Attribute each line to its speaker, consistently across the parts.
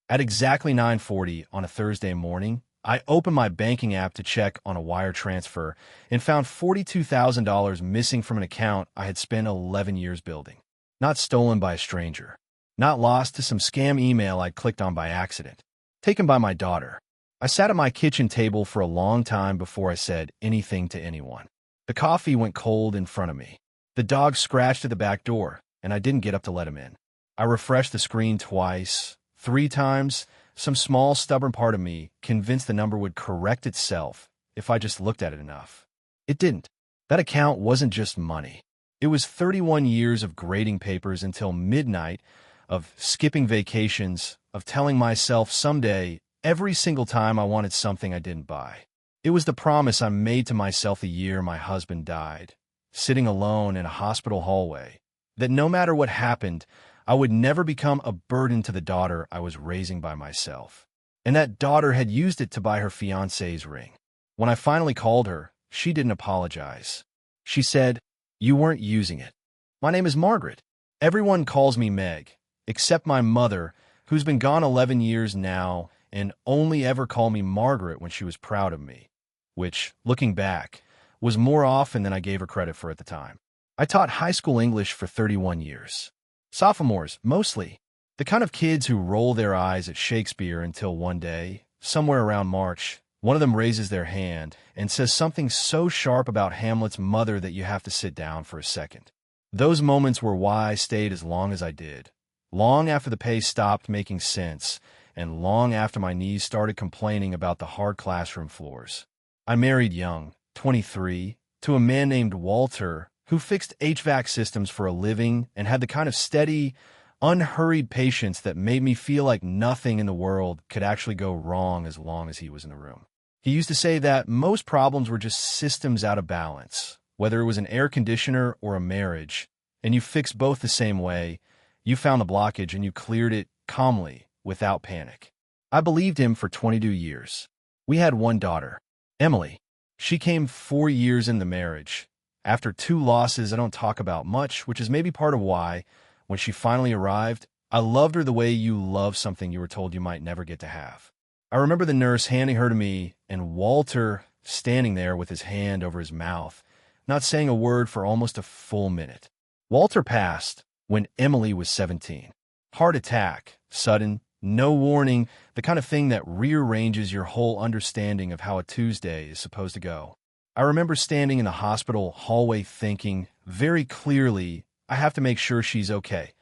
Speaker 1: At exactly 9:40 on a Thursday morning, I opened my banking app to check on a wire transfer and found $42,000 missing from an account I had spent 11 years building. Not stolen by a stranger. Not lost to some scam email I clicked on by accident. Taken by my daughter. I sat at my kitchen table for a long time before I said anything to anyone. The coffee went cold in front of me. The dog scratched at the back door, and I didn't get up to let him in. I refreshed the screen twice, 3 times. Some small, stubborn part of me convinced the number would correct itself if I just looked at it enough. It didn't. That account wasn't just money. It was 31 years of grading papers until midnight, of skipping vacations, of telling myself someday, every single time I wanted something I didn't buy. It was the promise I made to myself the year my husband died, sitting alone in a hospital hallway, that no matter what happened, I would never become a burden to the daughter I was raising by myself. And that daughter had used it to buy her fiancé's ring. When I finally called her, she didn't apologize. She said, "You weren't using it. My name is Margaret. Everyone calls me Meg, except my mother, who's been gone 11 years now and only ever called me Margaret when she was proud of me," which, looking back, was more often than I gave her credit for at the time. I taught high school English for 31 years. Sophomores, mostly. The kind of kids who roll their eyes at Shakespeare until one day, somewhere around March, one of them raises their hand and says something so sharp about Hamlet's mother that you have to sit down for a second. Those moments were why I stayed as long as I did. Long after the pay stopped making sense, and long after my knees started complaining about the hard classroom floors. I married young, 23, to a man named Walter, who fixed HVAC systems for a living and had the kind of steady, unhurried patience that made me feel like nothing in the world could actually go wrong as long as he was in the room. He used to say that most problems were just systems out of balance, whether it was an air conditioner or a marriage, and you fixed both the same way. You found the blockage and you cleared it calmly, without panic. I believed him for 22 years. We had one daughter, Emily. She came 4 years in the marriage. After 2 losses I don't talk about much, which is maybe part of why, when she finally arrived, I loved her the way you love something you were told you might never get to have. I remember the nurse handing her to me and Walter standing there with his hand over his mouth, not saying a word for almost a full minute. Walter passed when Emily was 17. Heart attack, sudden, no warning, the kind of thing that rearranges your whole understanding of how a Tuesday is supposed to go. I remember standing in the hospital hallway thinking, very clearly, I have to make sure she's okay.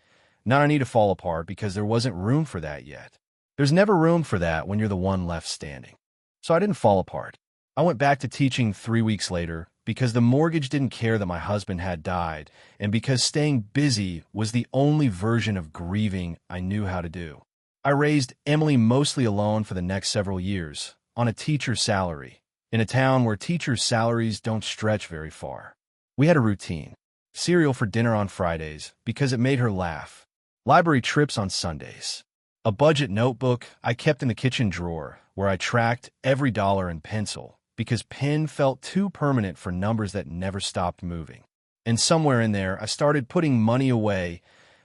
Speaker 1: Not I need to fall apart because there wasn't room for that yet. There's never room for that when you're the one left standing. So I didn't fall apart. I went back to teaching 3 weeks later because the mortgage didn't care that my husband had died and because staying busy was the only version of grieving I knew how to do. I raised Emily mostly alone for the next several years, on a teacher's salary, in a town where teachers' salaries don't stretch very far. We had a routine. Cereal for dinner on Fridays because it made her laugh. Library trips on Sundays. A budget notebook I kept in the kitchen drawer where I tracked every dollar in pencil because pen felt too permanent for numbers that never stopped moving. And somewhere in there, I started putting money away,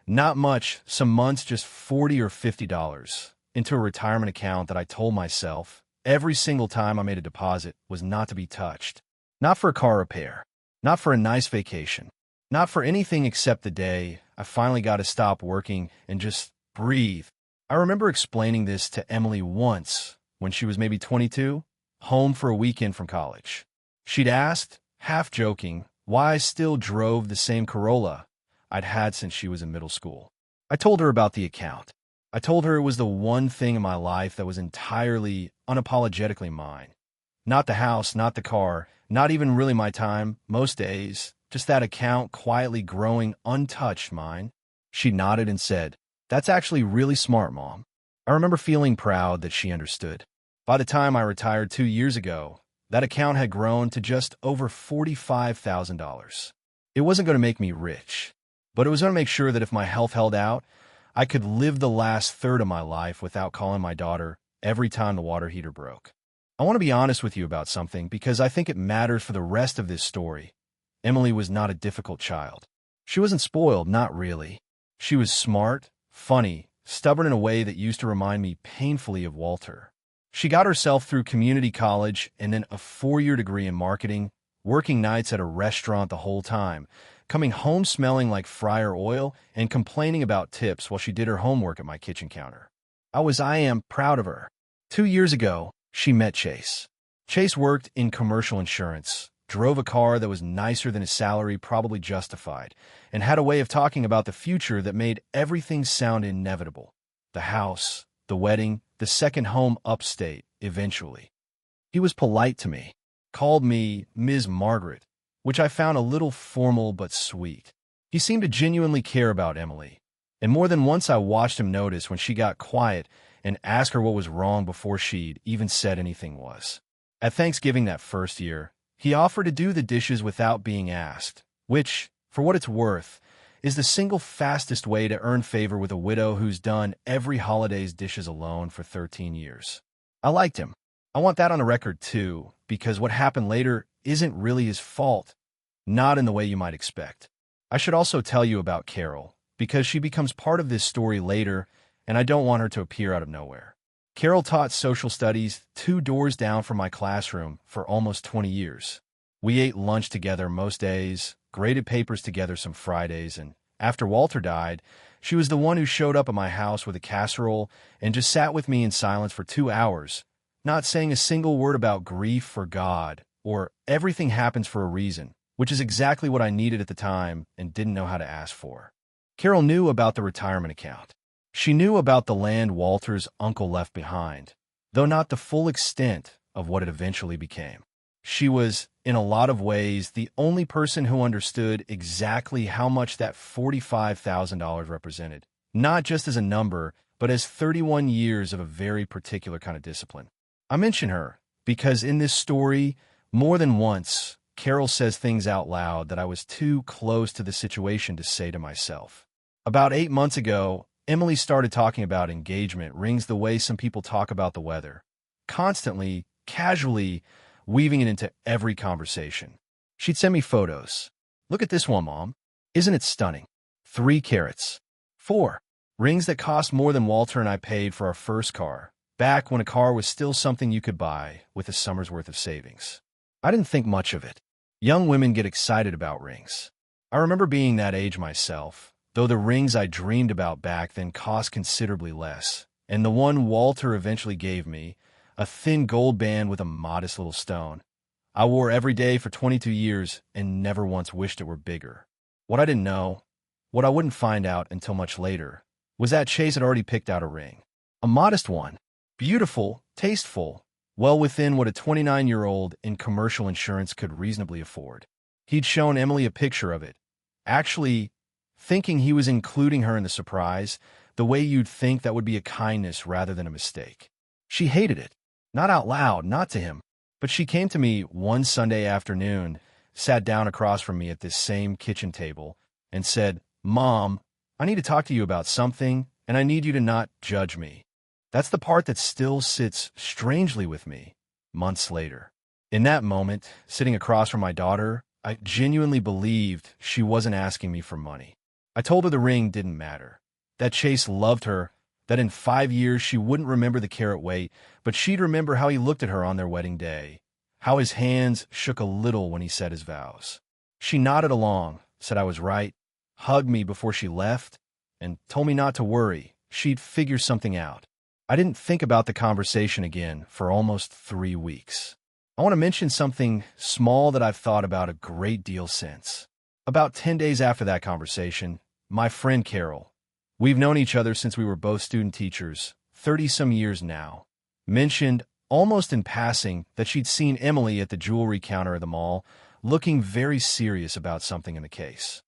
Speaker 1: not much, some months just $40 or $50, into a retirement account that I told myself every single time I made a deposit was not to be touched. Not for a car repair. Not for a nice vacation. Not for anything except the day I finally got to stop working and just breathe. I remember explaining this to Emily once when she was maybe 22, home for a weekend from college. She'd asked, half joking, why I still drove the same Corolla I'd had since she was in middle school. I told her about the account. I told her it was the one thing in my life that was entirely, unapologetically mine. Not the house, not the car, not even really my time, most days, just that account quietly growing untouched mine. She nodded and said, "That's actually really smart, Mom." I remember feeling proud that she understood. By the time I retired 2 years ago, that account had grown to just over $45,000. It wasn't going to make me rich, but it was going to make sure that if my health held out, I could live the last third of my life without calling my daughter every time the water heater broke. I want to be honest with you about something because I think it matters for the rest of this story. Emily was not a difficult child. She wasn't spoiled, not really. She was smart, funny, stubborn in a way that used to remind me painfully of Walter. She got herself through community college and then a 4-year degree in marketing, working nights at a restaurant the whole time, coming home smelling like fryer oil and complaining about tips while she did her homework at my kitchen counter. I am proud of her. 2 years ago, she met Chase. Chase worked in commercial insurance, drove a car that was nicer than his salary probably justified, and had a way of talking about the future that made everything sound inevitable. The house, the wedding, the second home upstate, eventually. He was polite to me, called me Ms. Margaret, which I found a little formal but sweet. He seemed to genuinely care about Emily, and more than once I watched him notice when she got quiet and ask her what was wrong before she'd even said anything was. At Thanksgiving that first year, he offered to do the dishes without being asked, which, for what it's worth, is the single fastest way to earn favor with a widow who's done every holiday's dishes alone for 13 years. I liked him. I want that on the record too, because what happened later isn't really his fault, not in the way you might expect. I should also tell you about Carol, because she becomes part of this story later, and I don't want her to appear out of nowhere. Carol taught social studies 2 doors down from my classroom for almost 20 years. We ate lunch together most days, graded papers together some Fridays, and after Walter died, she was the one who showed up at my house with a casserole and just sat with me in silence for 2 hours, not saying a single word about grief or God, or everything happens for a reason, which is exactly what I needed at the time and didn't know how to ask for. Carol knew about the retirement account. She knew about the land Walter's uncle left behind, though not the full extent of what it eventually became. She was, in a lot of ways, the only person who understood exactly how much that $45,000 represented, not just as a number, but as 31 years of a very particular kind of discipline. I mention her because in this story, more than once, Carol says things out loud that I was too close to the situation to say to myself. About 8 months ago, Emily started talking about engagement rings the way some people talk about the weather, constantly, casually, weaving it into every conversation. She'd send me photos. Look at this one, Mom. Isn't it stunning? 3 carats. 4 rings that cost more than Walter and I paid for our first car, back when a car was still something you could buy with a summer's worth of savings. I didn't think much of it. Young women get excited about rings. I remember being that age myself, though the rings I dreamed about back then cost considerably less, and the one Walter eventually gave me, a thin gold band with a modest little stone, I wore every day for 22 years and never once wished it were bigger. What I didn't know, what I wouldn't find out until much later, was that Chase had already picked out a ring. A modest one, beautiful, tasteful, well within what a 29-year-old in commercial insurance could reasonably afford. He'd shown Emily a picture of it, actually thinking he was including her in the surprise, the way you'd think that would be a kindness rather than a mistake. She hated it. Not out loud, not to him, but she came to me one Sunday afternoon, sat down across from me at this same kitchen table, and said, "Mom, I need to talk to you about something, and I need you to not judge me." That's the part that still sits strangely with me, months later. In that moment, sitting across from my daughter, I genuinely believed she wasn't asking me for money. I told her the ring didn't matter, that Chase loved her, that in 5 years she wouldn't remember the carat weight, but she'd remember how he looked at her on their wedding day, how his hands shook a little when he said his vows. She nodded along, said I was right, hugged me before she left, and told me not to worry, she'd figure something out. I didn't think about the conversation again for almost 3 weeks. I want to mention something small that I've thought about a great deal since. About 10 days after that conversation, my friend Carol, we've known each other since we were both student teachers, 30-some years now, mentioned, almost in passing, that she'd seen Emily at the jewelry counter at the mall, looking very serious about something in the case.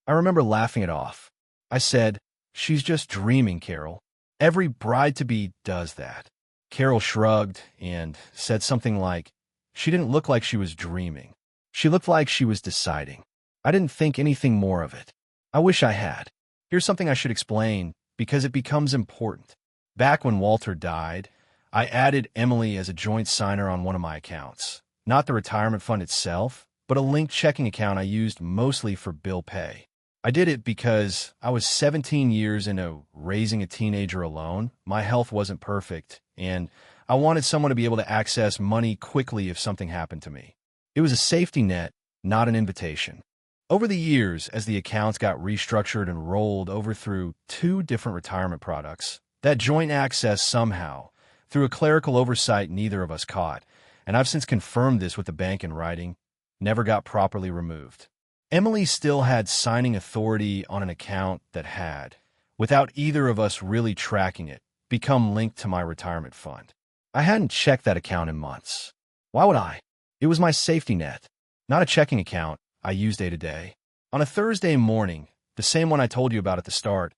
Speaker 1: I remember laughing it off. I said, "She's just dreaming, Carol. Every bride-to-be does that." Carol shrugged and said something like, "She didn't look like she was dreaming. She looked like she was deciding." I didn't think anything more of it. I wish I had. Here's something I should explain, because it becomes important. Back when Walter died, I added Emily as a joint signer on one of my accounts. Not the retirement fund itself, but a linked checking account I used mostly for bill pay. I did it because I was 17 years into raising a teenager alone. My health wasn't perfect, and I wanted someone to be able to access money quickly if something happened to me. It was a safety net, not an invitation. Over the years, as the accounts got restructured and rolled over through two different retirement products, that joint access somehow, through a clerical oversight neither of us caught, and I've since confirmed this with the bank in writing, never got properly removed. Emily still had signing authority on an account that had, without either of us really tracking it, become linked to my retirement fund. I hadn't checked that account in months. Why would I? It was my safety net, not a checking account I use day to day. On a Thursday morning, the same one I told you about at the start,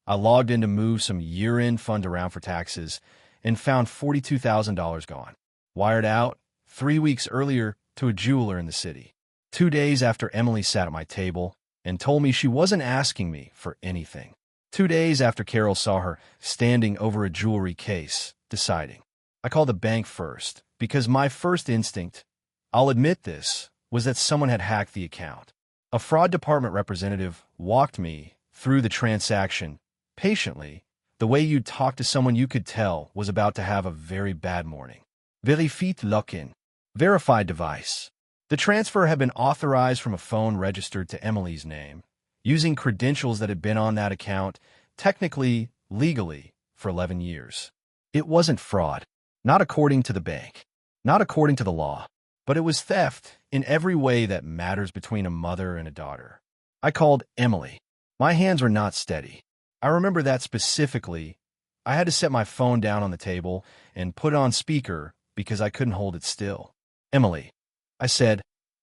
Speaker 1: I logged in to move some year-end funds around for taxes and found $42,000 gone, wired out 3 weeks earlier to a jeweler in the city. 2 days after Emily sat at my table and told me she wasn't asking me for anything. 2 days after Carol saw her standing over a jewelry case, deciding. I called the bank first because my first instinct, I'll admit this, was that someone had hacked the account. A fraud department representative walked me through the transaction patiently, the way you'd talk to someone you could tell was about to have a very bad morning. Verified login. Verified device. The transfer had been authorized from a phone registered to Emily's name, using credentials that had been on that account, technically, legally, for 11 years. It wasn't fraud, not according to the bank, not according to the law, but it was theft in every way that matters between a mother and a daughter. I called Emily. My hands were not steady. I remember that specifically. I had to set my phone down on the table and put it on speaker because I couldn't hold it still. Emily, I said,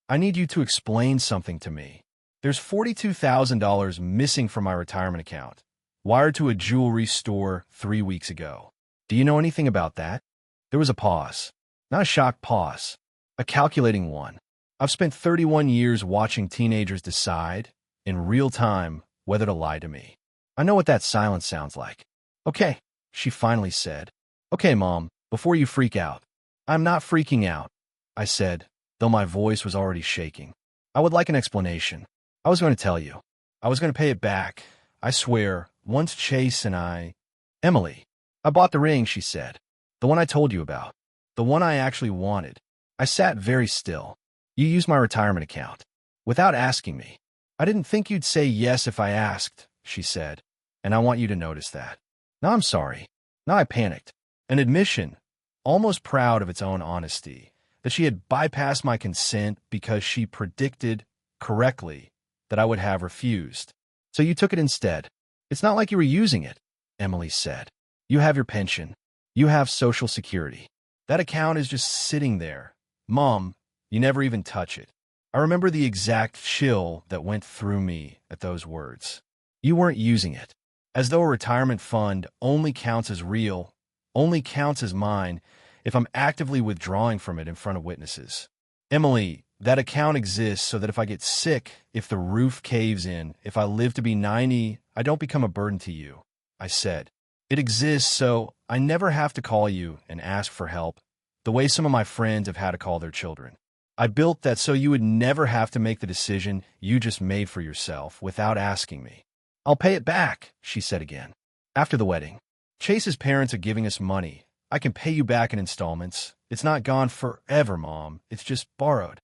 Speaker 1: I need you to explain something to me. There's $42,000 missing from my retirement account, wired to a jewelry store 3 weeks ago. Do you know anything about that? There was a pause. Not a shocked pause. A calculating one. I've spent 31 years watching teenagers decide, in real time, whether to lie to me. I know what that silence sounds like. Okay, she finally said. Okay, Mom, before you freak out. I'm not freaking out, I said, though my voice was already shaking. I would like an explanation. I was going to tell you. I was going to pay it back. I swear, once Chase and I... Emily, I bought the ring, she said. The one I told you about. The one I actually wanted. I sat very still. You used my retirement account. Without asking me. I didn't think you'd say yes if I asked, she said. And I want you to notice that. Now I'm sorry. Now I panicked. An admission, almost proud of its own honesty, that she had bypassed my consent because she predicted, correctly, that I would have refused. So you took it instead. It's not like you were using it, Emily said. You have your pension. You have Social Security. That account is just sitting there. Mom, you never even touch it. I remember the exact chill that went through me at those words. You weren't using it. As though a retirement fund only counts as real, only counts as mine, if I'm actively withdrawing from it in front of witnesses. Emily, that account exists so that if I get sick, if the roof caves in, if I live to be 90, I don't become a burden to you, I said. It exists so I never have to call you and ask for help, the way some of my friends have had to call their children. I built that so you would never have to make the decision you just made for yourself without asking me. I'll pay it back, she said again. After the wedding. Chase's parents are giving us money. I can pay you back in installments. It's not gone forever, Mom. It's just borrowed.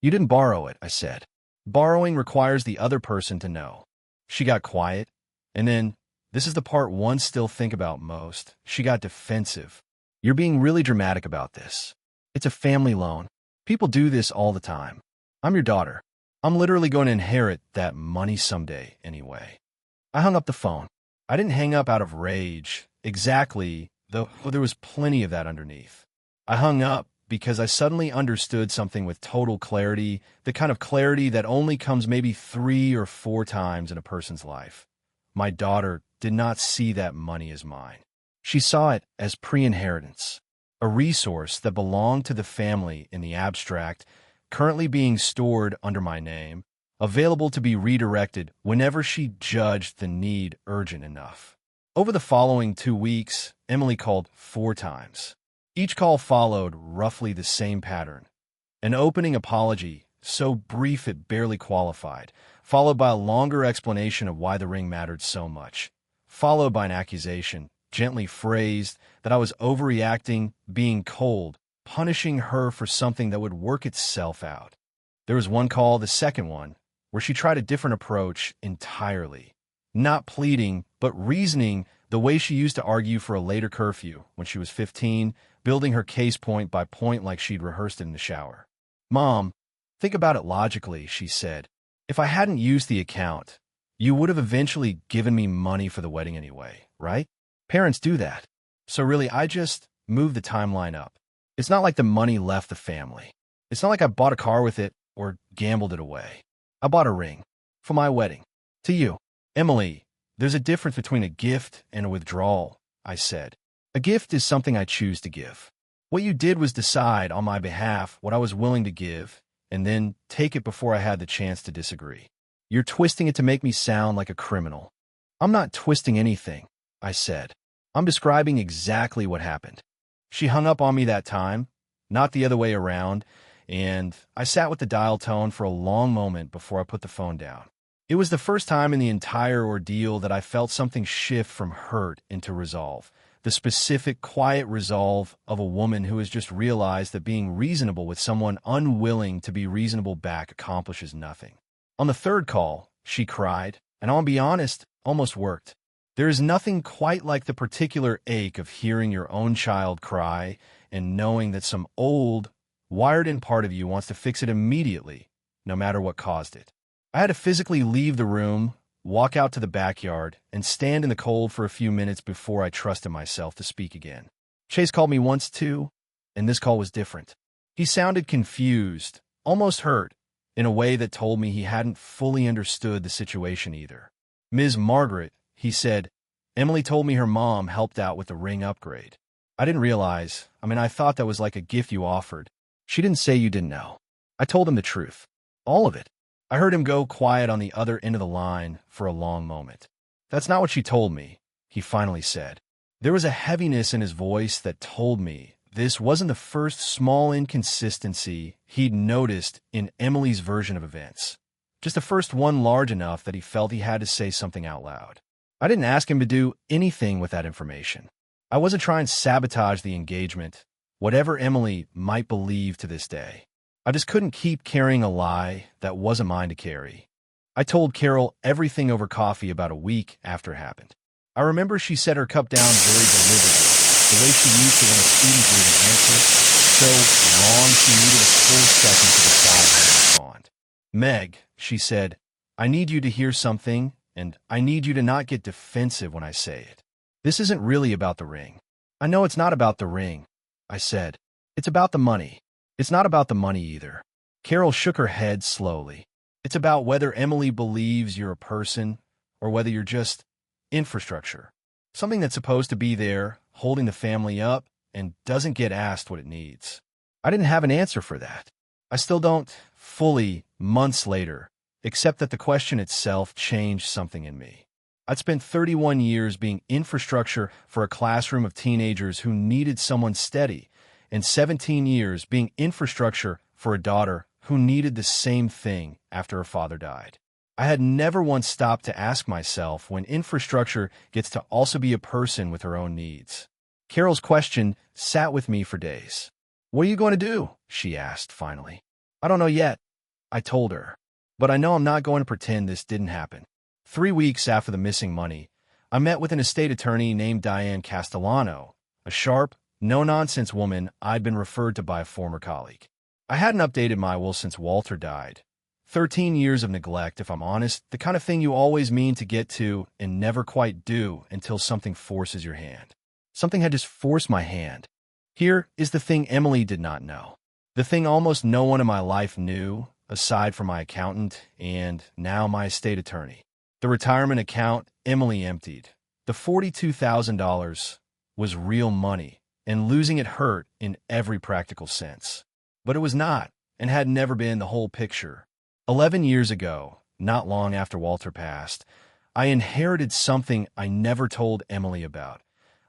Speaker 1: You didn't borrow it, I said. Borrowing requires the other person to know. She got quiet, and then, this is the part one still think about most, she got defensive. You're being really dramatic about this. It's a family loan. People do this all the time. I'm your daughter. I'm literally going to inherit that money someday anyway. I hung up the phone. I didn't hang up out of rage, exactly, though there was plenty of that underneath. I hung up because I suddenly understood something with total clarity, the kind of clarity that only comes maybe 3 or 4 times in a person's life. My daughter did not see that money as mine. She saw it as pre-inheritance, a resource that belonged to the family in the abstract, currently being stored under my name, available to be redirected whenever she judged the need urgent enough. Over the following 2 weeks, Emily called 4 times. Each call followed roughly the same pattern. An opening apology, so brief it barely qualified, followed by a longer explanation of why the ring mattered so much, followed by an accusation, gently phrased, that I was overreacting, being cold, punishing her for something that would work itself out. There was one call, the second one, where she tried a different approach entirely. Not pleading, but reasoning the way she used to argue for a later curfew when she was 15, building her case point by point like she'd rehearsed it in the shower. "Mom, think about it logically," she said. "If I hadn't used the account, you would have eventually given me money for the wedding anyway, right? Parents do that. So really, I just moved the timeline up. It's not like the money left the family. It's not like I bought a car with it or gambled it away. I bought a ring for my wedding. To you. Emily, there's a difference between a gift and a withdrawal," I said. "A gift is something I choose to give. What you did was decide on my behalf what I was willing to give and then take it before I had the chance to disagree. You're twisting it to make me sound like a criminal." "I'm not twisting anything," I said. "I'm describing exactly what happened." She hung up on me that time, not the other way around, and I sat with the dial tone for a long moment before I put the phone down. It was the first time in the entire ordeal that I felt something shift from hurt into resolve, the specific, quiet resolve of a woman who has just realized that being reasonable with someone unwilling to be reasonable back accomplishes nothing. On the third call, she cried, and I'll be honest, almost worked. There is nothing quite like the particular ache of hearing your own child cry and knowing that some old, wired-in part of you wants to fix it immediately, no matter what caused it. I had to physically leave the room, walk out to the backyard, and stand in the cold for a few minutes before I trusted myself to speak again. Chase called me once too, and this call was different. He sounded confused, almost hurt, in a way that told me he hadn't fully understood the situation either. "Ms. Margaret," he said, "Emily told me her mom helped out with the ring upgrade." I didn't realize. I thought that was like a gift you offered. "She didn't say you didn't know." I told him the truth. All of it. I heard him go quiet on the other end of the line for a long moment. "That's not what she told me," he finally said. There was a heaviness in his voice that told me this wasn't the first small inconsistency he'd noticed in Emily's version of events. Just the first one large enough that he felt he had to say something out loud. I didn't ask him to do anything with that information. I wasn't trying to sabotage the engagement, whatever Emily might believe to this day. I just couldn't keep carrying a lie that wasn't mine to carry. I told Carol everything over coffee about a week after it happened. I remember she set her cup down very deliberately, the way she used to when a student gave an answer, so long she needed a full second to decide how to respond. "Meg," she said, "I need you to hear something, and I need you to not get defensive when I say it. This isn't really about the ring." "I know it's not about the ring," I said. "It's about the money." "It's not about the money either." Carol shook her head slowly. "It's about whether Emily believes you're a person or whether you're just infrastructure. Something that's supposed to be there, holding the family up, and doesn't get asked what it needs." I didn't have an answer for that. I still don't fully, months later, except that the question itself changed something in me. I'd spent 31 years being infrastructure for a classroom of teenagers who needed someone steady, and 17 years being infrastructure for a daughter who needed the same thing after her father died. I had never once stopped to ask myself when infrastructure gets to also be a person with her own needs. Carol's question sat with me for days. "What are you going to do?" she asked finally. "I don't know yet," I told her. "But I know I'm not going to pretend this didn't happen." 3 weeks after the missing money, I met with an estate attorney named Diane Castellano, a sharp, no-nonsense woman I'd been referred to by a former colleague. I hadn't updated my will since Walter died. 13 years of neglect, if I'm honest, the kind of thing you always mean to get to and never quite do until something forces your hand. Something had just forced my hand. Here is the thing Emily did not know. The thing almost no one in my life knew, aside from my accountant and now my estate attorney. The retirement account Emily emptied. The $42,000 was real money, and losing it hurt in every practical sense. But it was not, and had never been, the whole picture. 11 years ago, not long after Walter passed, I inherited something I never told Emily about.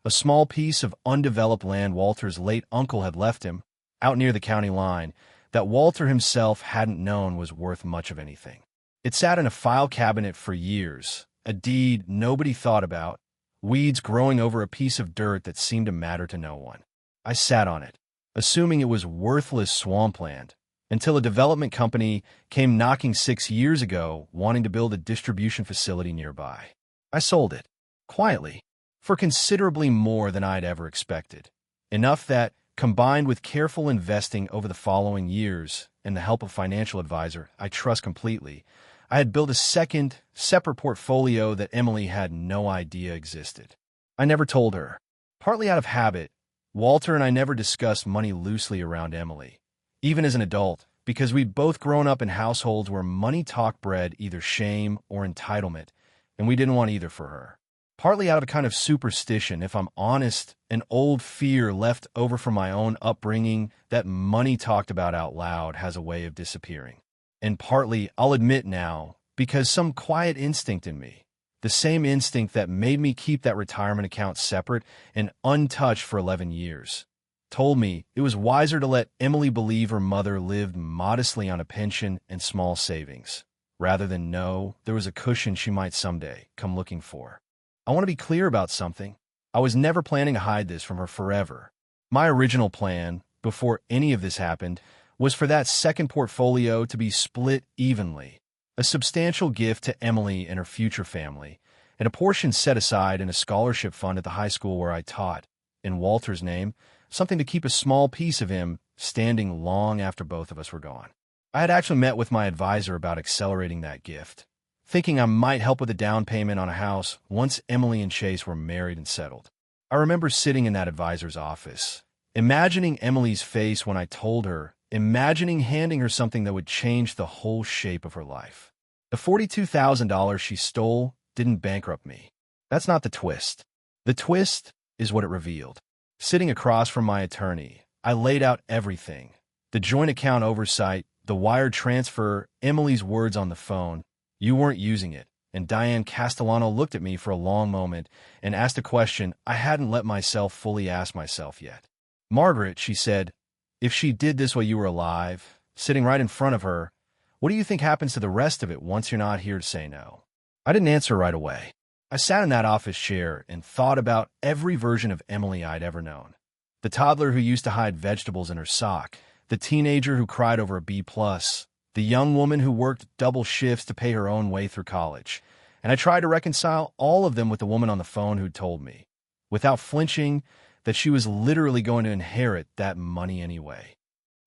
Speaker 1: A small piece of undeveloped land Walter's late uncle had left him, out near the county line, that Walter himself hadn't known was worth much of anything. It sat in a file cabinet for years, a deed nobody thought about, weeds growing over a piece of dirt that seemed to matter to no one. I sat on it, assuming it was worthless swampland, until a development company came knocking 6 years ago wanting to build a distribution facility nearby. I sold it, quietly, for considerably more than I'd ever expected. Enough that, combined with careful investing over the following years and the help of a financial advisor I trust completely, I had built a second, separate portfolio that Emily had no idea existed. I never told her. Partly out of habit, Walter and I never discussed money loosely around Emily, even as an adult, because we'd both grown up in households where money talk bred either shame or entitlement, and we didn't want either for her. Partly out of a kind of superstition, if I'm honest, an old fear left over from my own upbringing that money talked about out loud has a way of disappearing. And partly, I'll admit now, because some quiet instinct in me, the same instinct that made me keep that retirement account separate and untouched for 11 years, told me it was wiser to let Emily believe her mother lived modestly on a pension and small savings, rather than know there was a cushion she might someday come looking for. I want to be clear about something. I was never planning to hide this from her forever. My original plan, before any of this happened, was for that second portfolio to be split evenly, a substantial gift to Emily and her future family, and a portion set aside in a scholarship fund at the high school where I taught, in Walter's name, something to keep a small piece of him standing long after both of us were gone. I had actually met with my advisor about accelerating that gift, thinking I might help with a down payment on a house once Emily and Chase were married and settled. I remember sitting in that advisor's office, imagining Emily's face when I told her, imagining handing her something that would change the whole shape of her life. The $42,000 she stole didn't bankrupt me. That's not the twist. The twist is what it revealed. Sitting across from my attorney, I laid out everything. The joint account oversight, the wire transfer, Emily's words on the phone. You weren't using it, and Diane Castellano looked at me for a long moment and asked a question I hadn't let myself fully ask myself yet. Margaret, she said, if she did this while you were alive, sitting right in front of her, what do you think happens to the rest of it once you're not here to say no? I didn't answer right away. I sat in that office chair and thought about every version of Emily I'd ever known. The toddler who used to hide vegetables in her sock, the teenager who cried over a B+, the young woman who worked double shifts to pay her own way through college, and I tried to reconcile all of them with the woman on the phone who'd told me, without flinching, that she was literally going to inherit that money anyway.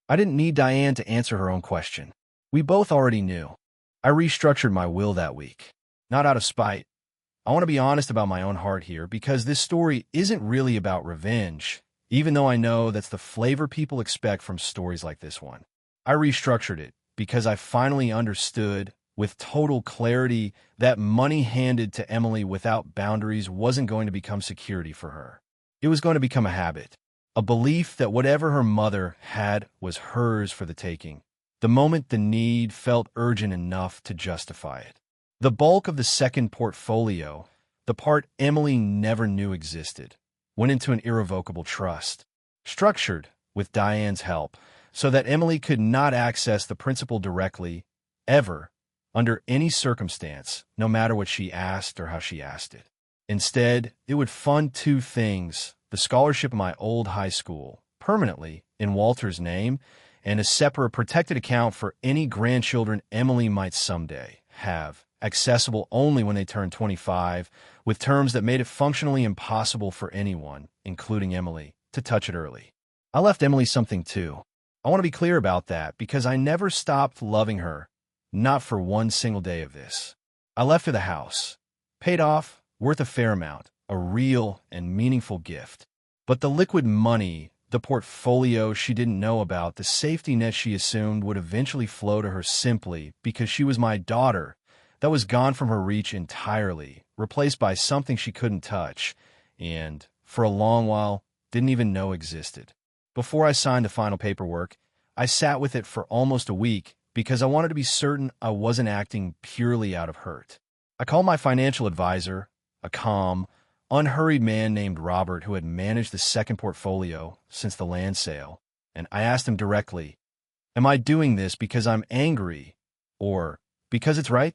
Speaker 1: I didn't need Diane to answer her own question. We both already knew. I restructured my will that week, not out of spite. I want to be honest about my own heart here, because this story isn't really about revenge, even though I know that's the flavor people expect from stories like this one. I restructured it because I finally understood, with total clarity, that money handed to Emily without boundaries wasn't going to become security for her. It was going to become a habit, a belief that whatever her mother had was hers for the taking, the moment the need felt urgent enough to justify it. The bulk of the second portfolio, the part Emily never knew existed, went into an irrevocable trust, structured, with Diane's help, so that Emily could not access the principal directly, ever, under any circumstance, no matter what she asked or how she asked it. Instead, it would fund two things: the scholarship of my old high school, permanently in Walter's name, and a separate protected account for any grandchildren Emily might someday have, accessible only when they turned 25, with terms that made it functionally impossible for anyone, including Emily, to touch it early. I left Emily something too. I want to be clear about that, because I never stopped loving her, not for one single day of this. I left her the house, paid off, worth a fair amount, a real and meaningful gift. But the liquid money, the portfolio she didn't know about, the safety net she assumed would eventually flow to her simply because she was my daughter, that was gone from her reach entirely, replaced by something she couldn't touch, and, for a long while, didn't even know existed. Before I signed the final paperwork, I sat with it for almost a week because I wanted to be certain I wasn't acting purely out of hurt. I called my financial advisor, a calm, unhurried man named Robert who had managed the second portfolio since the land sale, and I asked him directly, am I doing this because I'm angry, or Because it's right?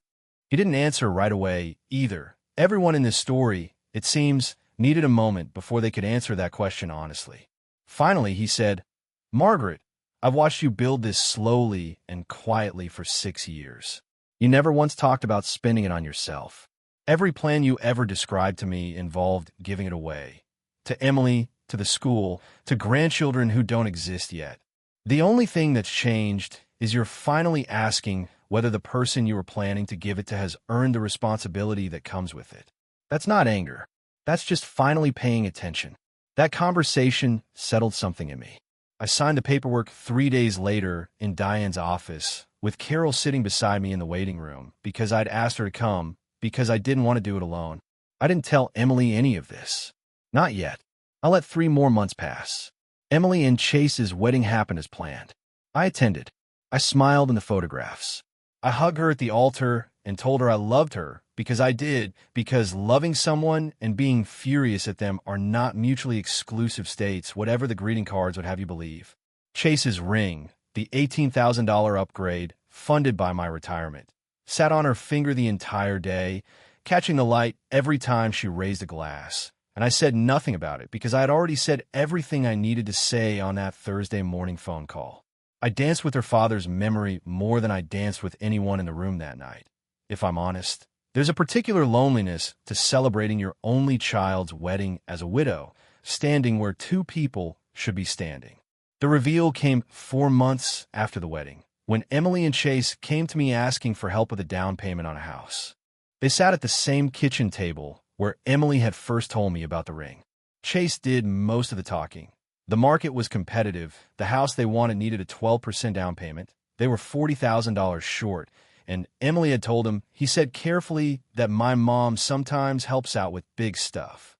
Speaker 1: He didn't answer right away, either. Everyone in this story, it seems, needed a moment before they could answer that question honestly. Finally, he said, "Margaret, I've watched you build this slowly and quietly for 6 years. You never once talked about spending it on yourself. Every plan you ever described to me involved giving it away. To Emily, to the school, to grandchildren who don't exist yet. The only thing that's changed is you're finally asking whether the person you were planning to give it to has earned the responsibility that comes with it. That's not anger. That's just finally paying attention." That conversation settled something in me. I signed the paperwork 3 days later in Diane's office, with Carol sitting beside me in the waiting room, because I'd asked her to come, because I didn't want to do it alone. I didn't tell Emily any of this. Not yet. I let 3 more months pass. Emily and Chase's wedding happened as planned. I attended. I smiled in the photographs. I hugged her at the altar and told her I loved her, because I did, because loving someone and being furious at them are not mutually exclusive states, whatever the greeting cards would have you believe. Chase's ring, the $18,000 upgrade, funded by my retirement, sat on her finger the entire day, catching the light every time she raised a glass. And I said nothing about it because I had already said everything I needed to say on that Thursday morning phone call. I danced with her father's memory more than I danced with anyone in the room that night. If I'm honest, there's a particular loneliness to celebrating your only child's wedding as a widow, standing where 2 people should be standing. The reveal came 4 months after the wedding, when Emily and Chase came to me asking for help with a down payment on a house. They sat at the same kitchen table where Emily had first told me about the ring. Chase did most of the talking. The market was competitive. The house they wanted needed a 12% down payment. They were $40,000 short, and Emily had told him, he said carefully, that my mom sometimes helps out with big stuff.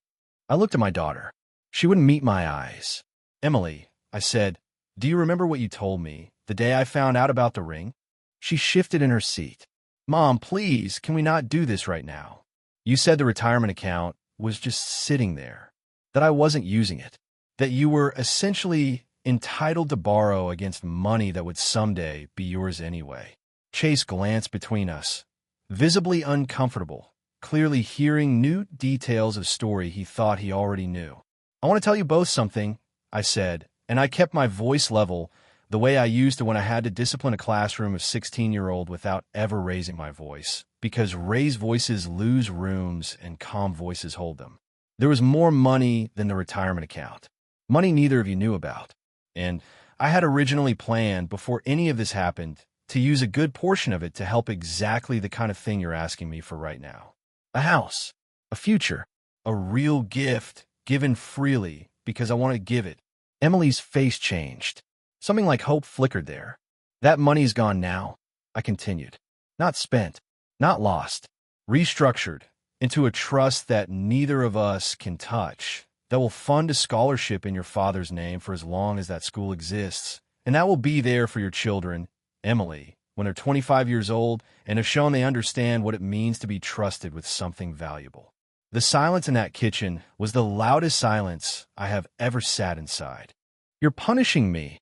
Speaker 1: I looked at my daughter. She wouldn't meet my eyes. "Emily," I said, "do you remember what you told me the day I found out about the ring?" She shifted in her seat. "Mom, please, can we not do this right now? You said the retirement account was just sitting there, that I wasn't using it, that you were essentially entitled to borrow against money that would someday be yours anyway." Chase glanced between us, visibly uncomfortable, clearly hearing new details of story he thought he already knew. "I want to tell you both something," I said, and I kept my voice level, the way I used to when I had to discipline a classroom of 16-year-old without ever raising my voice, because raised voices lose rooms and calm voices hold them. There was more money than the retirement account, money neither of you knew about, and I had originally planned, before any of this happened, to use a good portion of it to help exactly the kind of thing you're asking me for right now. A house, a future, a real gift given freely because I want to give it. Emily's face changed. Something like hope flickered there. "That money's gone now," I continued. "Not spent, not lost, restructured into a trust that neither of us can touch, that will fund a scholarship in your father's name for as long as that school exists, and that will be there for your children, Emily, when they're 25 years old and have shown they understand what it means to be trusted with something valuable." The silence in that kitchen was the loudest silence I have ever sat inside. "You're punishing me,"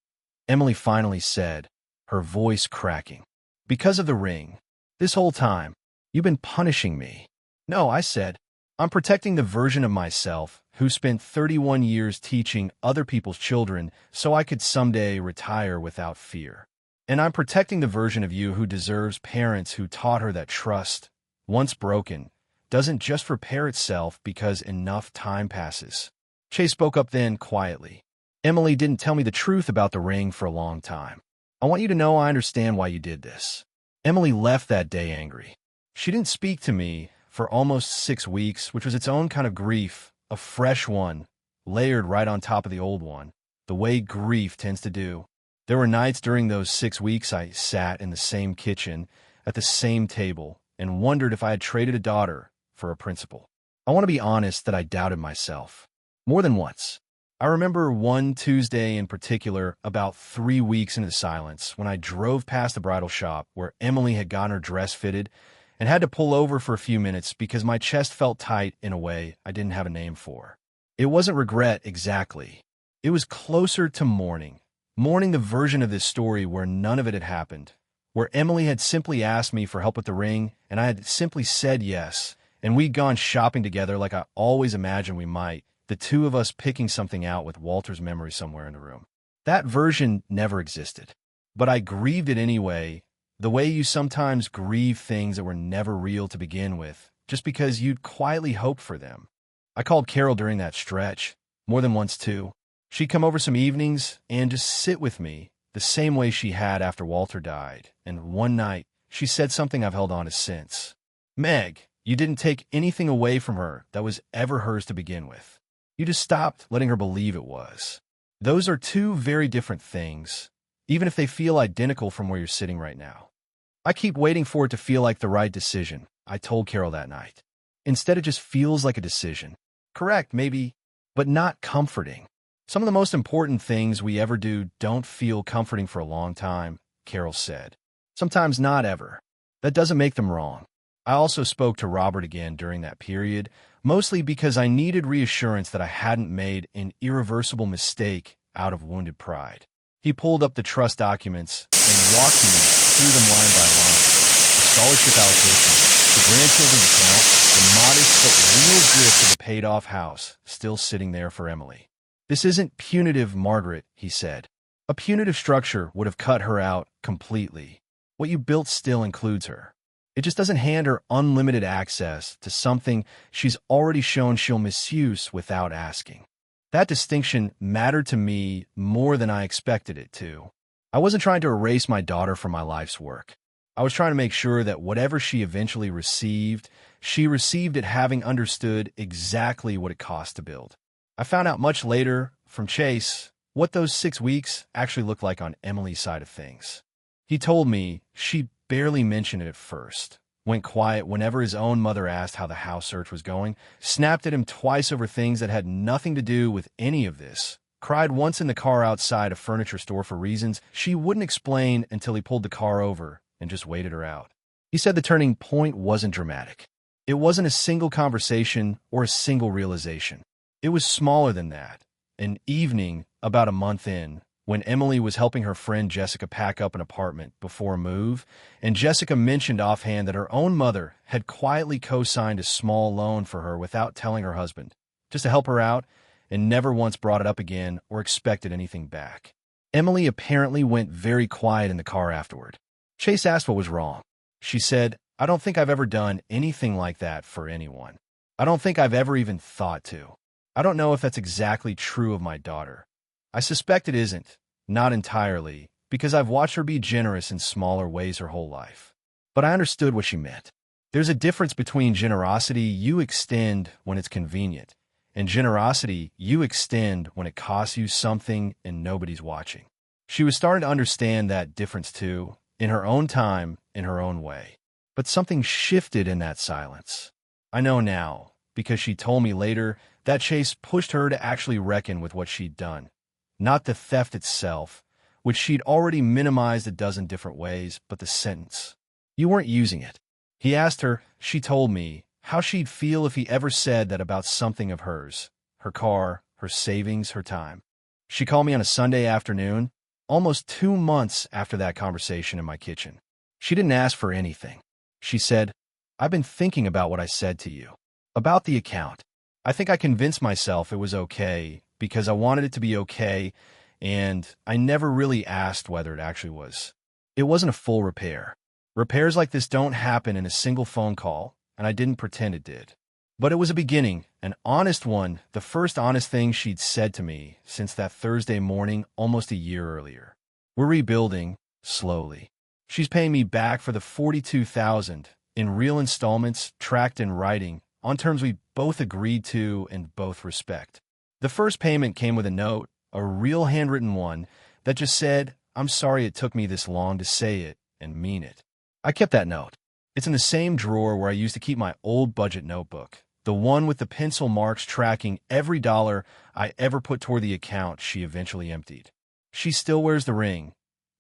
Speaker 1: Emily finally said, her voice cracking. "Because of the ring. This whole time, you've been punishing me." "No," I said. "I'm protecting the version of myself who spent 31 years teaching other people's children so I could someday retire without fear. And I'm protecting the version of you who deserves parents who taught her that trust, once broken, doesn't just repair itself because enough time passes." Chase spoke up then quietly. "Emily didn't tell me the truth about the ring for a long time. I want you to know I understand why you did this." Emily left that day angry. She didn't speak to me for almost 6 weeks, which was its own kind of grief, a fresh one, layered right on top of the old one, the way grief tends to do. There were nights during those 6 weeks I sat in the same kitchen, at the same table, and wondered if I had traded a daughter for a principal. I want to be honest that I doubted myself. More than once. I remember one Tuesday in particular, about 3 weeks into the silence, when I drove past the bridal shop where Emily had gotten her dress fitted and had to pull over for a few minutes because my chest felt tight in a way I didn't have a name for. It wasn't regret exactly. It was closer to mourning. Mourning the version of this story where none of it had happened, where Emily had simply asked me for help with the ring, and I had simply said yes, and we'd gone shopping together like I always imagined we might, the two of us picking something out with Walter's memory somewhere in the room. That version never existed, but I grieved it anyway, the way you sometimes grieve things that were never real to begin with, just because you'd quietly hoped for them. I called Carol during that stretch, more than once too. She'd come over some evenings and just sit with me, the same way she had after Walter died, and one night, she said something I've held on to since. "Meg, you didn't take anything away from her that was ever hers to begin with. You just stopped letting her believe it was." Those are two very different things, even if they feel identical from where you're sitting right now. I keep waiting for it to feel like the right decision, I told Carol that night. Instead, it just feels like a decision. Correct, maybe, but not comforting. Some of the most important things we ever do don't feel comforting for a long time, Carol said. Sometimes not ever. That doesn't make them wrong. I also spoke to Robert again during that period, mostly because I needed reassurance that I hadn't made an irreversible mistake out of wounded pride. He pulled up the trust documents and walked me through them line by line. The scholarship allocation, the grandchildren's account, the modest but real gift of a paid-off house still sitting there for Emily. "This isn't punitive, Margaret," he said. "A punitive structure would have cut her out completely. What you built still includes her. It just doesn't hand her unlimited access to something she's already shown she'll misuse without asking." That distinction mattered to me more than I expected it to. I wasn't trying to erase my daughter from my life's work. I was trying to make sure that whatever she eventually received, she received it having understood exactly what it cost to build. I found out much later from Chase what those 6 weeks actually looked like on Emily's side of things. He told me she barely mentioned it at first, went quiet whenever his own mother asked how the house search was going, snapped at him twice over things that had nothing to do with any of this, cried once in the car outside a furniture store for reasons she wouldn't explain until he pulled the car over and just waited her out. He said the turning point wasn't dramatic. It wasn't a single conversation or a single realization. It was smaller than that. An evening, about a month in, when Emily was helping her friend Jessica pack up an apartment before a move, and Jessica mentioned offhand that her own mother had quietly co-signed a small loan for her without telling her husband, just to help her out, and never once brought it up again or expected anything back. Emily apparently went very quiet in the car afterward. Chase asked what was wrong. She said, "I don't think I've ever done anything like that for anyone. I don't think I've ever even thought to. I don't know if that's exactly true of my daughter. I suspect it isn't, not entirely, because I've watched her be generous in smaller ways her whole life. But I understood what she meant. There's a difference between generosity you extend when it's convenient, and generosity you extend when it costs you something and nobody's watching." She was starting to understand that difference too, in her own time, in her own way. But something shifted in that silence. I know now, because she told me later that Chase pushed her to actually reckon with what she'd done. Not the theft itself, which she'd already minimized a dozen different ways, but the sentence. "You weren't using it." He asked her, she told me, how she'd feel if he ever said that about something of hers, her car, her savings, her time. She called me on a Sunday afternoon, almost 2 months after that conversation in my kitchen. She didn't ask for anything. She said, "I've been thinking about what I said to you. About the account. I think I convinced myself it was okay because I wanted it to be okay, and I never really asked whether it actually was. It wasn't a full repair. Repairs like this don't happen in a single phone call, and I didn't pretend it did. But it was a beginning, an honest one, the first honest thing she'd said to me since that Thursday morning almost a year earlier. We're rebuilding, slowly. She's paying me back for the $42,000 in real installments, tracked in writing, on terms we both agreed to and both respect. The first payment came with a note, a real handwritten one, that just said, "I'm sorry it took me this long to say it and mean it." I kept that note. It's in the same drawer where I used to keep my old budget notebook, the one with the pencil marks tracking every dollar I ever put toward the account she eventually emptied. She still wears the ring.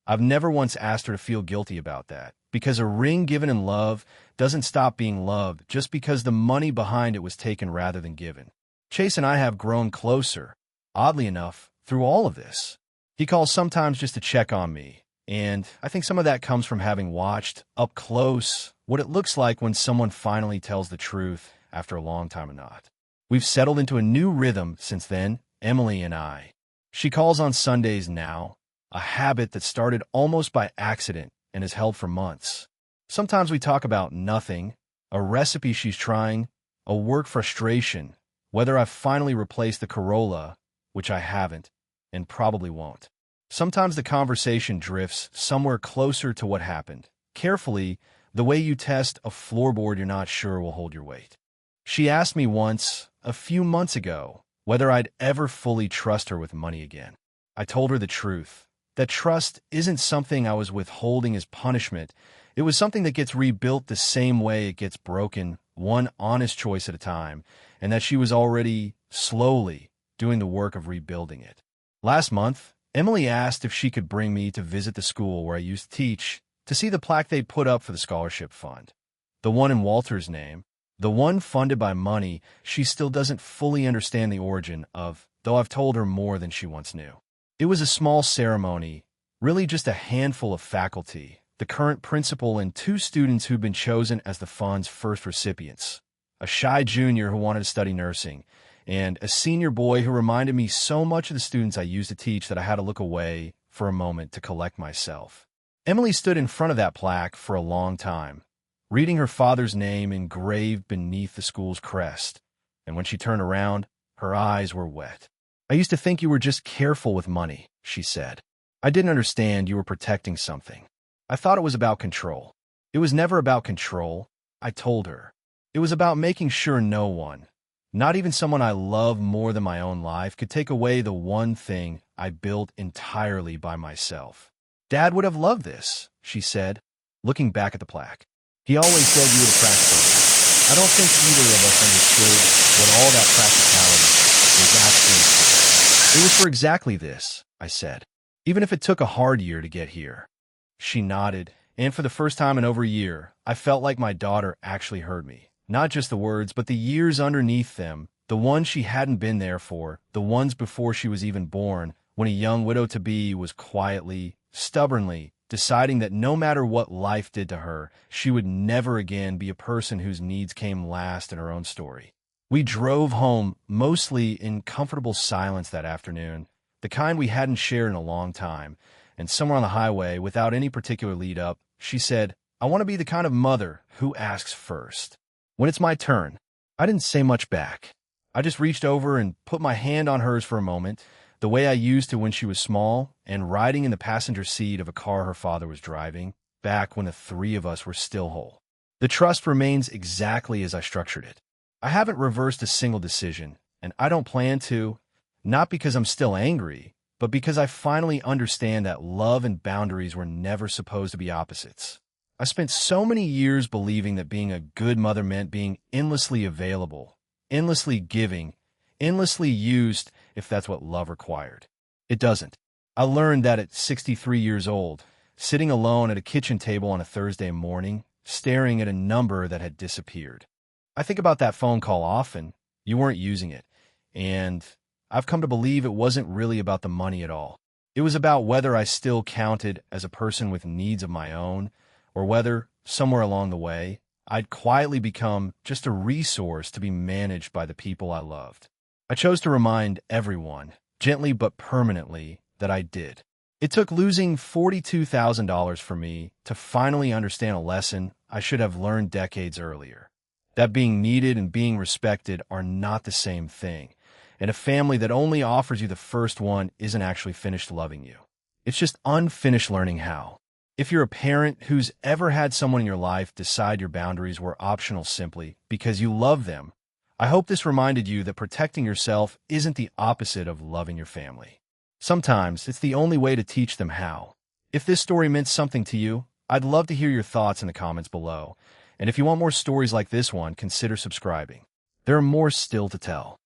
Speaker 1: I've never once asked her to feel guilty about that, because a ring given in love doesn't stop being loved just because the money behind it was taken rather than given. Chase and I have grown closer, oddly enough, through all of this. He calls sometimes just to check on me, And I think some of that comes from having watched up close what it looks like when someone finally tells the truth after a long time of not. We've settled into a new rhythm since then, Emily and I. She calls on Sundays now, a habit that started almost by accident and has held for months. Sometimes we talk about nothing, a recipe she's trying, a work frustration, whether I've finally replaced the Corolla, which I haven't, and probably won't. Sometimes the conversation drifts somewhere closer to what happened. Carefully, the way you test a floorboard you're not sure will hold your weight. She asked me once, a few months ago, whether I'd ever fully trust her with money again. I told her the truth, that trust isn't something I was withholding as punishment. It was something that gets rebuilt the same way it gets broken, one honest choice at a time, and that she was already, slowly, doing the work of rebuilding it. Last month, Emily asked if she could bring me to visit the school where I used to teach, to see the plaque they put up for the scholarship fund. The one in Walter's name, the one funded by money she still doesn't fully understand the origin of, though I've told her more than she once knew. It was a small ceremony, really just a handful of faculty, the current principal and 2 students who'd been chosen as the fund's first recipients, a shy junior who wanted to study nursing, and a senior boy who reminded me so much of the students I used to teach that I had to look away for a moment to collect myself. Emily stood in front of that plaque for a long time, reading her father's name engraved beneath the school's crest, and when she turned around, her eyes were wet. "I used to think you were just careful with money," she said. "I didn't understand you were protecting something. I thought it was about control." "It was never about control," I told her. "It was about making sure no one, not even someone I love more than my own life, could take away the one thing I built entirely by myself." "Dad would have loved this," she said, looking back at the plaque. "He always said you were a practical." I don't think either of us understood what all that practicality was actually for. "It was for exactly this," I said, "even if it took a hard year to get here." She nodded, and for the first time in over a year, I felt like my daughter actually heard me. Not just the words, but the years underneath them, the ones she hadn't been there for, the ones before she was even born, when a young widow-to-be was quietly, stubbornly, deciding that no matter what life did to her, she would never again be a person whose needs came last in her own story. We drove home, mostly in comfortable silence that afternoon, the kind we hadn't shared in a long time, and somewhere on the highway, without any particular lead-up, she said, "I want to be the kind of mother who asks first. When it's my turn." I didn't say much back. I just reached over and put my hand on hers for a moment, the way I used to when she was small and riding in the passenger seat of a car her father was driving, back when the 3 of us were still whole. The trust remains exactly as I structured it. I haven't reversed a single decision, and I don't plan to, not because I'm still angry, but because I finally understand that love and boundaries were never supposed to be opposites. I spent so many years believing that being a good mother meant being endlessly available, endlessly giving, endlessly used, if that's what love required. It doesn't. I learned that at 63 years old, sitting alone at a kitchen table on a Thursday morning, staring at a number that had disappeared. I think about that phone call often. You weren't using it. And I've come to believe it wasn't really about the money at all. It was about whether I still counted as a person with needs of my own, or whether, somewhere along the way, I'd quietly become just a resource to be managed by the people I loved. I chose to remind everyone, gently but permanently, that I did. It took losing $42,000 for me to finally understand a lesson I should have learned decades earlier. That being needed and being respected are not the same thing, and a family that only offers you the first one isn't actually finished loving you. It's just unfinished learning how. If you're a parent who's ever had someone in your life decide your boundaries were optional simply because you love them, I hope this reminded you that protecting yourself isn't the opposite of loving your family. Sometimes it's the only way to teach them how. If this story meant something to you, I'd love to hear your thoughts in the comments below. And if you want more stories like this one, consider subscribing. There are more still to tell.